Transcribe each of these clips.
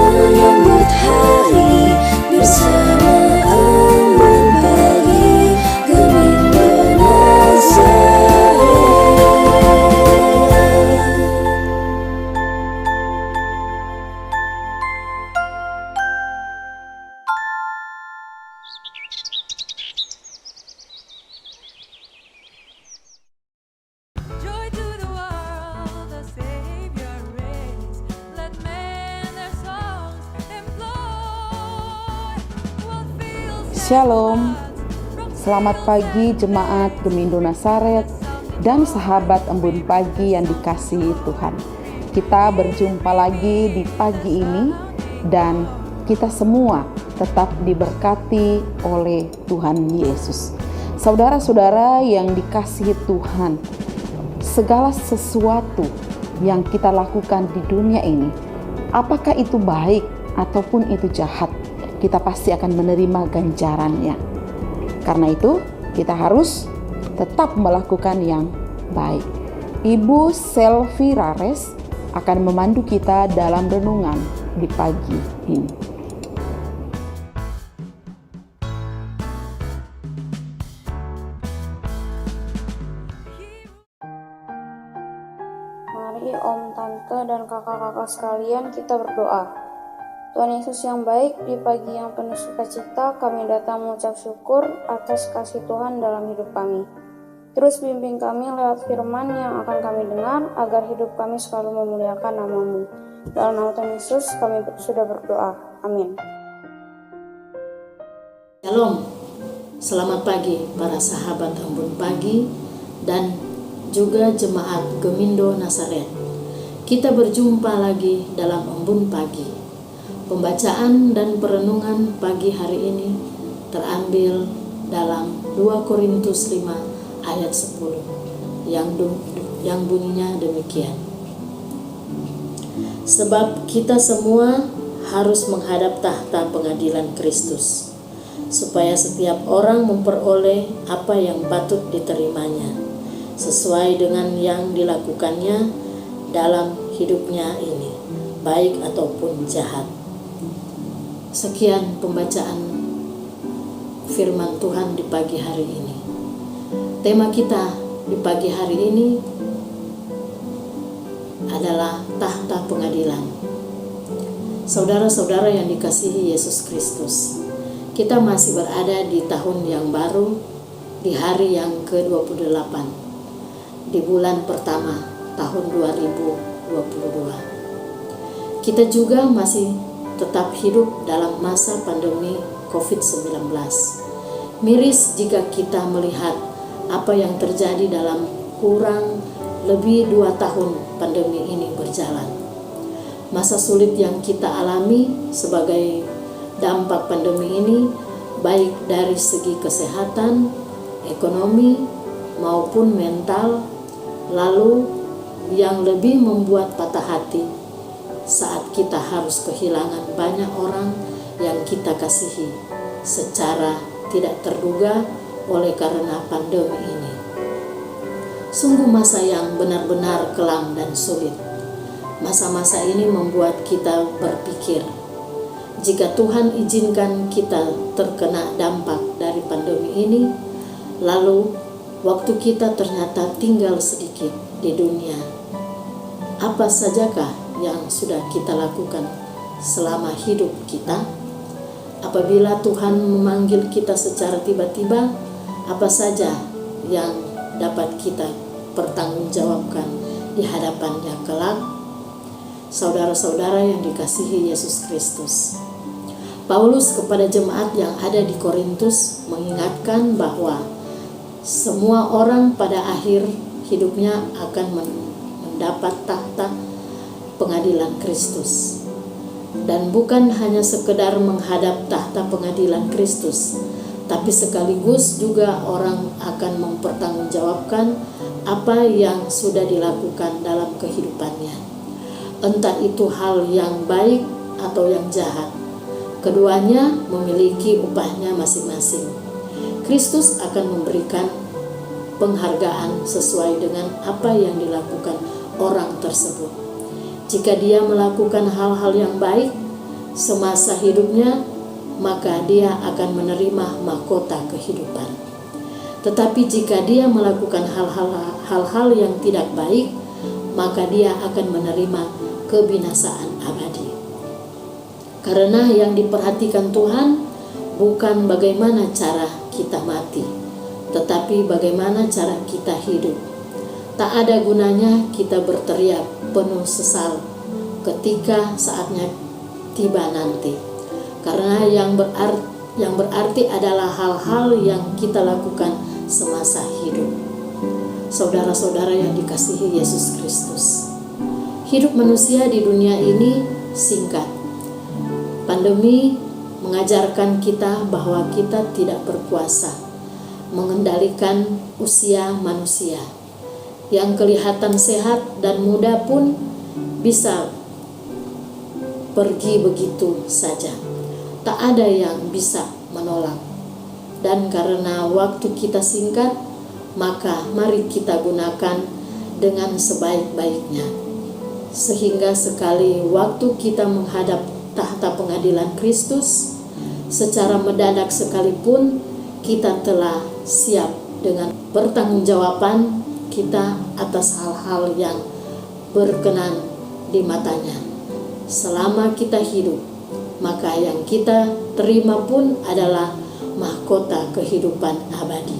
Menyambut hari bersama embun pagi Gemindo Nazaret. Joy to the world, the Savior reigns. Let men their songs employ. What feels Shalom, selamat pagi jemaat Gemindo Nazaret dan sahabat embun pagi yang dikasihi Tuhan. Kita berjumpa lagi di pagi ini dan kita semua tetap diberkati oleh Tuhan Yesus. Saudara-saudara yang dikasihi Tuhan, segala sesuatu yang kita lakukan di dunia ini, apakah itu baik ataupun itu jahat, kita pasti akan menerima ganjarannya. Karena itu, kita harus tetap melakukan yang baik. Ibu Selvi Rares akan memandu kita dalam renungan di pagi ini. Mari Om, Tante, dan kakak-kakak sekalian kita berdoa. Tuhan Yesus yang baik, di pagi yang penuh sukacita kami datang mengucap syukur atas kasih Tuhan dalam hidup kami. Terus bimbing kami lewat firman yang akan kami dengar agar hidup kami selalu memuliakan nama-Mu. Dalam nama Tuhan Yesus kami sudah berdoa. Amin. Shalom, selamat pagi para sahabat embun pagi dan juga jemaat Gemindo Nazaret. Kita berjumpa lagi dalam embun pagi. Pembacaan dan perenungan pagi hari ini terambil dalam 2 Korintus 5 ayat 10 yang bunyinya demikian. Sebab kita semua harus menghadap tahta pengadilan Kristus, supaya setiap orang memperoleh apa yang patut diterimanya, sesuai dengan yang dilakukannya dalam hidupnya ini, baik ataupun jahat. Sekian pembacaan firman Tuhan di pagi hari ini. Tema kita di pagi hari ini adalah tahta pengadilan. Saudara-saudara yang dikasihi Yesus Kristus, kita masih berada di tahun yang baru, di hari yang ke-28, di bulan pertama tahun 2022. Kita juga masih tetap hidup dalam masa pandemi COVID-19. Miris jika kita melihat apa yang terjadi dalam kurang lebih 2 tahun pandemi ini berjalan. Masa sulit yang kita alami sebagai dampak pandemi ini, baik dari segi kesehatan, ekonomi, maupun mental, lalu yang lebih membuat patah hati saat kita harus kehilangan banyak orang yang kita kasihi secara tidak terduga oleh karena pandemi ini. Sungguh masa yang benar-benar kelam dan sulit. Masa-masa ini membuat kita berpikir, jika Tuhan izinkan kita terkena dampak dari pandemi ini, lalu waktu kita ternyata tinggal sedikit di dunia, apa sajakah yang sudah kita lakukan selama hidup kita? Apabila Tuhan memanggil kita secara tiba-tiba, apa saja yang dapat kita pertanggungjawabkan di hadapannya kelak? Saudara-saudara yang dikasihi Yesus Kristus, Paulus kepada jemaat yang ada di Korintus mengingatkan bahwa semua orang pada akhir hidupnya akan mendapat tahta pengadilan Kristus, dan bukan hanya sekedar menghadap tahta pengadilan Kristus, tapi sekaligus juga orang akan mempertanggungjawabkan apa yang sudah dilakukan dalam kehidupannya, entah itu hal yang baik atau yang jahat. Keduanya memiliki upahnya masing-masing. Kristus akan memberikan penghargaan sesuai dengan apa yang dilakukan orang tersebut. Jika dia melakukan hal-hal yang baik semasa hidupnya, maka dia akan menerima mahkota kehidupan. Tetapi jika dia melakukan hal-hal yang tidak baik, maka dia akan menerima kebinasaan abadi. Karena yang diperhatikan Tuhan bukan bagaimana cara kita mati, tetapi bagaimana cara kita hidup. Tak ada gunanya kita berteriak penuh sesal ketika saatnya tiba nanti. Karena yang berarti adalah hal-hal yang kita lakukan semasa hidup. Saudara-saudara yang dikasihi Yesus Kristus, hidup manusia di dunia ini singkat. Pandemi mengajarkan kita bahwa kita tidak berkuasa mengendalikan usia manusia. Yang kelihatan sehat dan muda pun bisa pergi begitu saja. Tak ada yang bisa menolak. Dan karena waktu kita singkat, maka mari kita gunakan dengan sebaik-baiknya. Sehingga sekali waktu kita menghadap tahta pengadilan Kristus, secara mendadak sekalipun kita telah siap dengan pertanggungjawaban kita atas hal-hal yang berkenan di matanya. Selama kita hidup, maka yang kita terima pun adalah mahkota kehidupan abadi.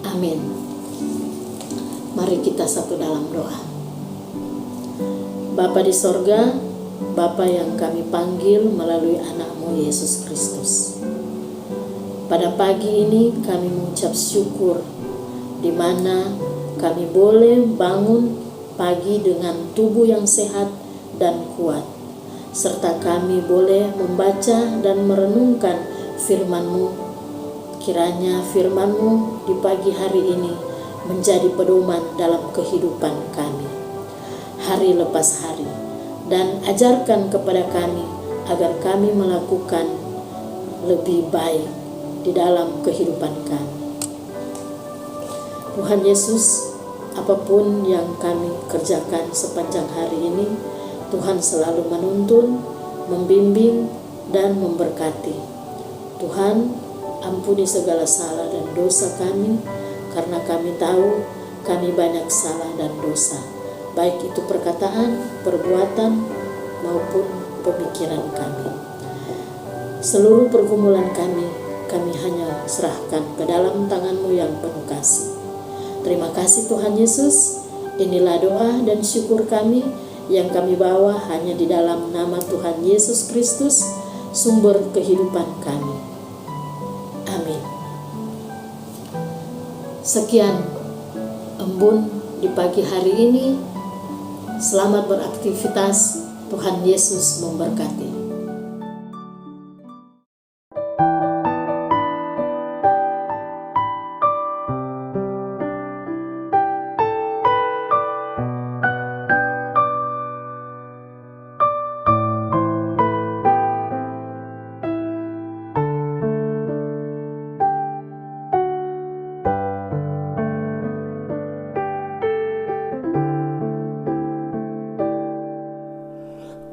Amin. Mari kita satu dalam doa. Bapa di sorga, Bapa yang kami panggil melalui anak-Mu Yesus Kristus. Pada pagi ini kami mengucap syukur di mana kami boleh bangun pagi dengan tubuh yang sehat dan kuat, serta kami boleh membaca dan merenungkan firman-Mu. Kiranya firman-Mu di pagi hari ini menjadi pedoman dalam kehidupan kami, hari lepas hari, dan ajarkan kepada kami agar kami melakukan lebih baik di dalam kehidupan kami. Tuhan Yesus, apapun yang kami kerjakan sepanjang hari ini, Tuhan selalu menuntun, membimbing, dan memberkati. Tuhan, ampuni segala salah dan dosa kami, karena kami tahu kami banyak salah dan dosa, baik itu perkataan, perbuatan, maupun pemikiran kami. Seluruh pergumulan kami hanya serahkan ke dalam tangan-Mu yang penuh kasih. Terima kasih Tuhan Yesus. Inilah doa dan syukur kami yang kami bawa hanya di dalam nama Tuhan Yesus Kristus, sumber kehidupan kami. Amin. Sekian embun di pagi hari ini. Selamat beraktivitas. Tuhan Yesus memberkati.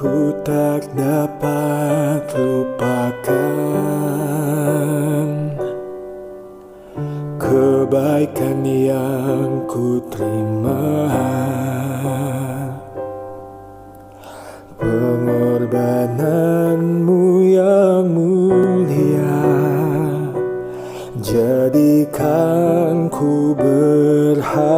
Ku tak dapat lupakan kebaikan yang ku terima, pengorbanan-Mu yang mulia, jadikan ku berharga.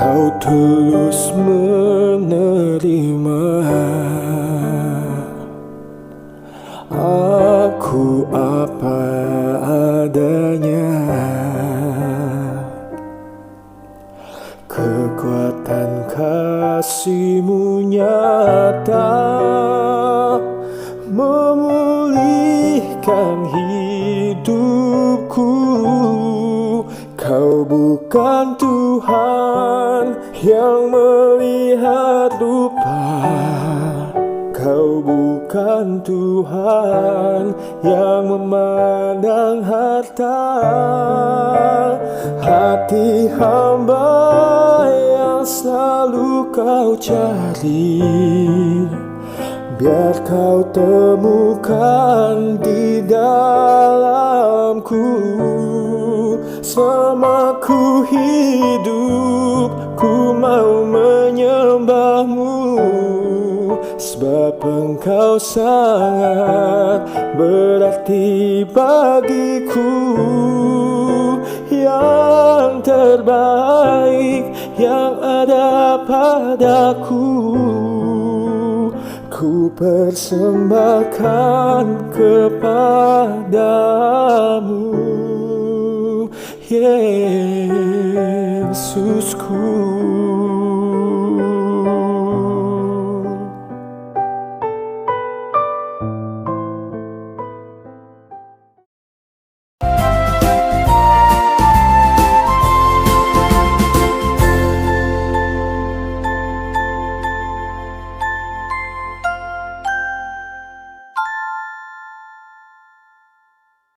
Kau tulus menerima aku apa adanya. Kekuatan kasih-Mu nyata memulihkan hidupku. Kau bukan Tuhan yang melihat lupa, Kau bukan bukan Tuhan yang memandang harta. Hati hamba yang selalu kau cari, biar kau temukan di dalamku. Selama ku hidup, ku mau menyembahmu, sebab engkau sangat berarti bagiku. Yang terbaik yang ada padaku, ku persembahkan kepadamu, Yesusku.